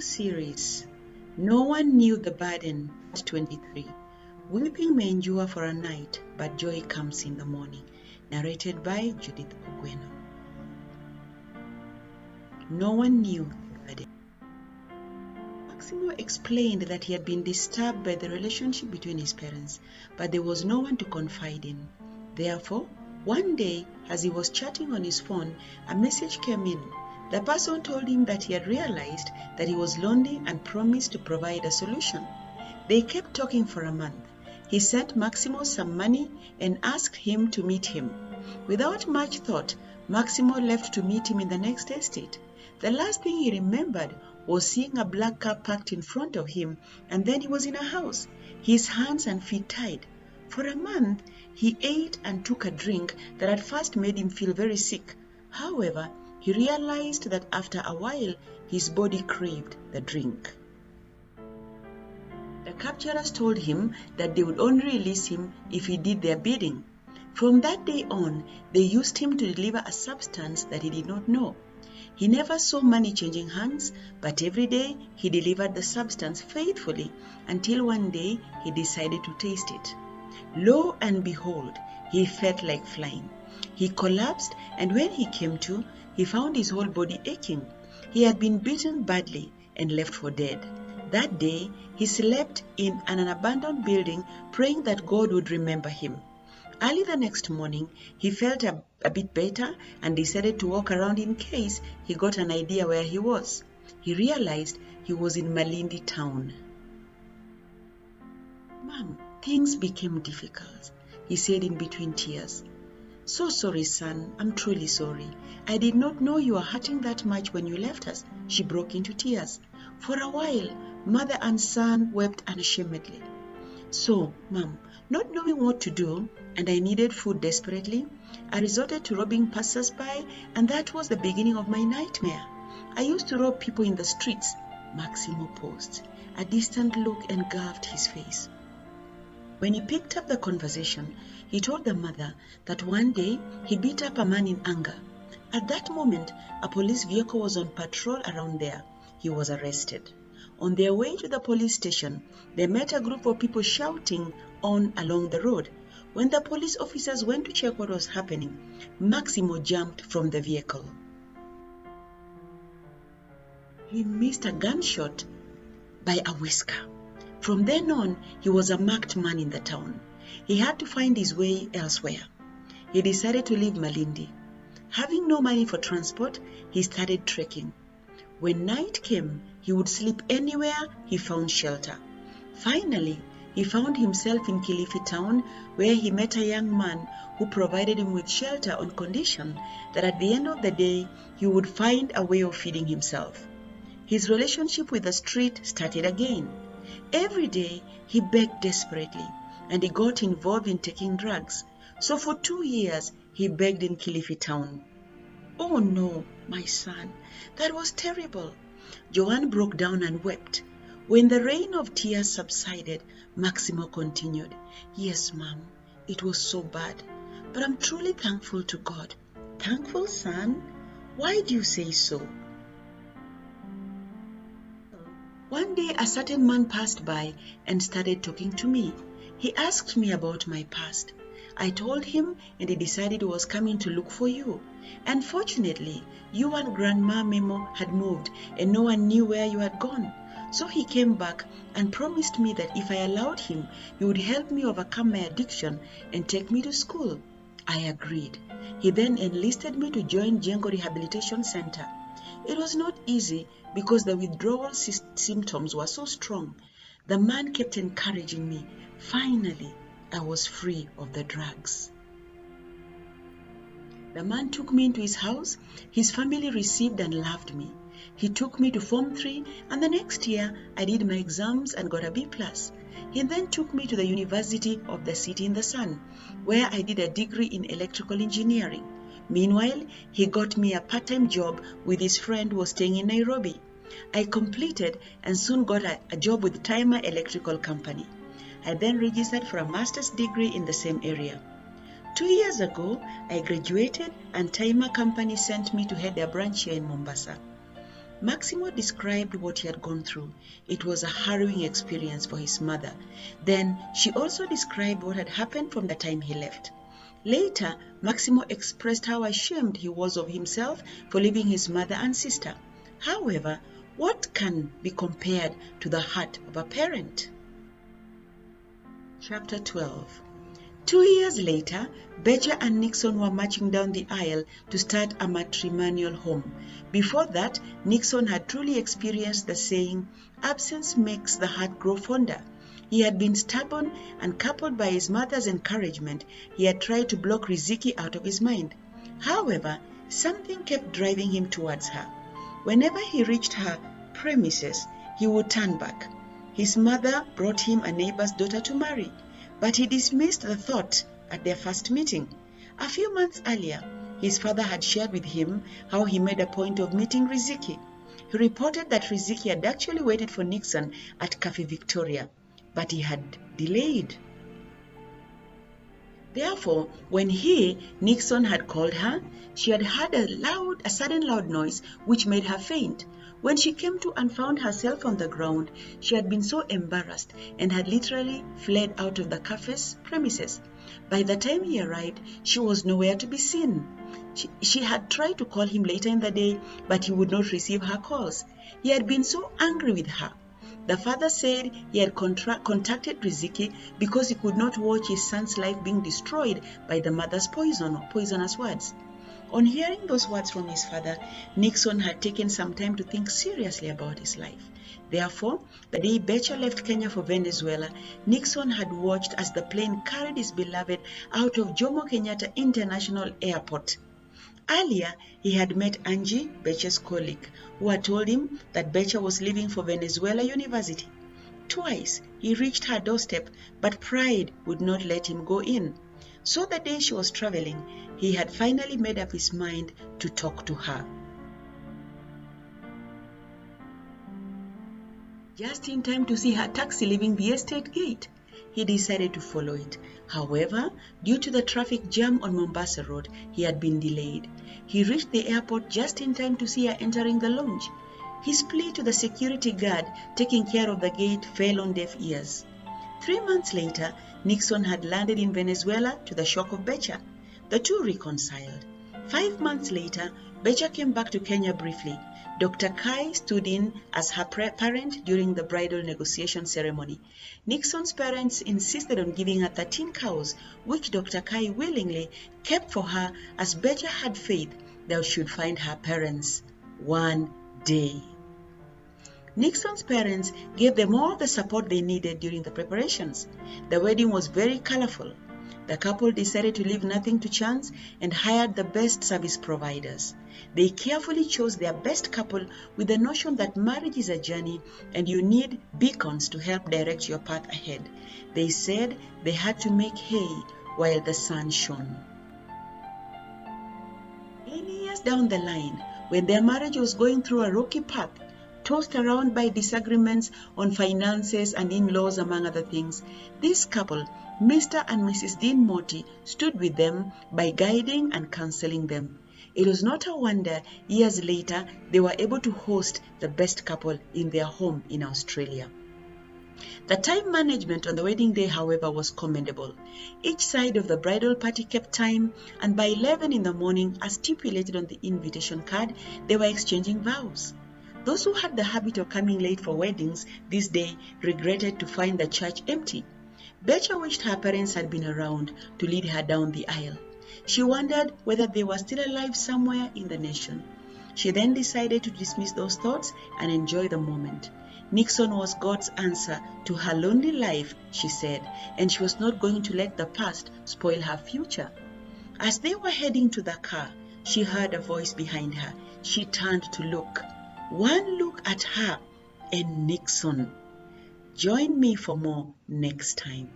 series, No One Knew the Burden, 23. Weeping may endure for a night, but joy comes in the morning. Narrated by Judith Ogweno. No one knew the burden. Maximo explained that he had been disturbed by the relationship between his parents, but there was no one to confide in. Therefore, one day, as he was chatting on his phone, a message came in. The person told him that he had realized that he was lonely and promised to provide a solution. They kept talking for a month. He sent Maximo some money and asked him to meet him. Without much thought, Maximo left to meet him in the next estate. The last thing he remembered was seeing a black car parked in front of him, and then he was in a house, his hands and feet tied. For a month, he ate and took a drink that at first made him feel very sick. However, he realized that after a while, his body craved the drink. The capturers told him that they would only release him if he did their bidding. From that day on, they used him to deliver a substance that he did not know. He never saw money changing hands, but every day he delivered the substance faithfully until one day he decided to taste it. Lo and behold, he felt like flying. He collapsed, and when he came to, he found his whole body aching. He had been beaten badly and left for dead. That day, he slept in an abandoned building, praying that God would remember him. Early the next morning, he felt a bit better and decided to walk around in case he got an idea where he was. He realized he was in Malindi town. "Mom, things became difficult," he said in between tears. "So sorry, son. I'm truly sorry. I did not know you were hurting that much when you left us." She broke into tears. For a while, mother and son wept unashamedly. "So, Mom, not knowing what to do, and I needed food desperately, I resorted to robbing passers-by, and that was the beginning of my nightmare. I used to rob people in the streets." Maximo paused. A distant look engulfed his face. When he picked up the conversation, he told the mother that one day he beat up a man in anger. At that moment, a police vehicle was on patrol around there. He was arrested. On their way to the police station, they met a group of people shouting on along the road. When the police officers went to check what was happening, Maximo jumped from the vehicle. He missed a gunshot by a whisker. From then on, he was a marked man in the town. He had to find his way elsewhere. He decided to leave Malindi. Having no money for transport, he started trekking. When night came, he would sleep anywhere he found shelter. Finally, he found himself in Kilifi town, where he met a young man who provided him with shelter on condition that at the end of the day, he would find a way of feeding himself. His relationship with the street started again. Every day, he begged desperately, and he got involved in taking drugs. So for 2 years, he begged in Kilifi town. "Oh no, my son, that was terrible." Joanne broke down and wept. When the rain of tears subsided, Maximo continued, "Yes, Mom, it was so bad, but I'm truly thankful to God." "Thankful, son? Why do you say so?" One day, a certain man passed by and started talking to me. He asked me about my past. I told him, and he decided he was coming to look for you. Unfortunately, you and Grandma Memo had moved, and no one knew where you had gone. So he came back and promised me that if I allowed him, he would help me overcome my addiction and take me to school. I agreed. He then enlisted me to join Jengo Rehabilitation Center. It was not easy because the withdrawal symptoms were so strong. The man kept encouraging me. Finally, I was free of the drugs. The man took me into his house. His family received and loved me. He took me to Form 3, and the next year I did my exams and got a B+. He then took me to the University of the City in the Sun, where I did a degree in electrical engineering. Meanwhile, he got me a part-time job with his friend who was staying in Nairobi. I completed and soon got a job with Timer Electrical Company. I then registered for a master's degree in the same area. 2 years ago, I graduated and Timer Company sent me to head their branch here in Mombasa. Maximo described what he had gone through. It was a harrowing experience for his mother. Then she also described what had happened from the time he left. Later, Maximo expressed how ashamed he was of himself for leaving his mother and sister. However, what can be compared to the heart of a parent? Chapter 12. 2 years later, Beecher and Nixon were marching down the aisle to start a matrimonial home. Before that, Nixon had truly experienced the saying, "Absence makes the heart grow fonder." He had been stubborn, and coupled by his mother's encouragement, he had tried to block Riziki out of his mind. However, something kept driving him towards her. Whenever he reached her premises, he would turn back. His mother brought him a neighbor's daughter to marry, but he dismissed the thought at their first meeting. A few months earlier, his father had shared with him how he made a point of meeting Riziki. He reported that Riziki had actually waited for Nixon at Cafe Victoria, but he had delayed. Therefore, when Nixon had called her, she had heard a sudden loud noise which made her faint. When she came to and found herself on the ground, she had been so embarrassed and had literally fled out of the cafe's premises. By the time he arrived, she was nowhere to be seen. She had tried to call him later in the day, but he would not receive her calls. He had been so angry with her. The father said he had contacted Riziki because he could not watch his son's life being destroyed by the mother's poisonous words. On hearing those words from his father, Nixon had taken some time to think seriously about his life. Therefore, the day Beecher left Kenya for Venezuela, Nixon had watched as the plane carried his beloved out of Jomo Kenyatta International Airport. Earlier, he had met Angie, Beecher's colleague, who had told him that Beecher was leaving for Venezuela University. Twice, he reached her doorstep, but pride would not let him go in. So the day she was traveling, he had finally made up his mind to talk to her. Just in time to see her taxi leaving the estate gate, he decided to follow it. However, due to the traffic jam on Mombasa Road, he had been delayed. He reached the airport just in time to see her entering the lounge. His plea to the security guard taking care of the gate fell on deaf ears. 3 months later, Nixon had landed in Venezuela to the shock of Beecher. The two reconciled. 5 months later, Beecher came back to Kenya briefly. Dr. Kai stood in as her parent during the bridal negotiation ceremony. Nixon's parents insisted on giving her 13 cows, which Dr. Kai willingly kept for her, as Beecher had faith they should find her parents one day. Nixon's parents gave them all the support they needed during the preparations. The wedding was very colorful. The couple decided to leave nothing to chance and hired the best service providers. They carefully chose their best couple with the notion that marriage is a journey and you need beacons to help direct your path ahead. They said they had to make hay while the sun shone. 10 years down the line, when their marriage was going through a rocky path, tossed around by disagreements on finances and in-laws among other things, this couple, Mr. and Mrs. Dean Moti, stood with them by guiding and counseling them. It was not a wonder years later they were able to host the best couple in their home in Australia. The time management on the wedding day, however, was commendable. Each side of the bridal party kept time, and by 11 in the morning, as stipulated on the invitation card, they were exchanging vows. Those who had the habit of coming late for weddings this day regretted to find the church empty. Beecher wished her parents had been around to lead her down the aisle. She wondered whether they were still alive somewhere in the nation. She then decided to dismiss those thoughts and enjoy the moment. Nixon was God's answer to her lonely life, she said, and she was not going to let the past spoil her future. As they were heading to the car, she heard a voice behind her. She turned to look. One look at her and Nixon. Join me for more next time.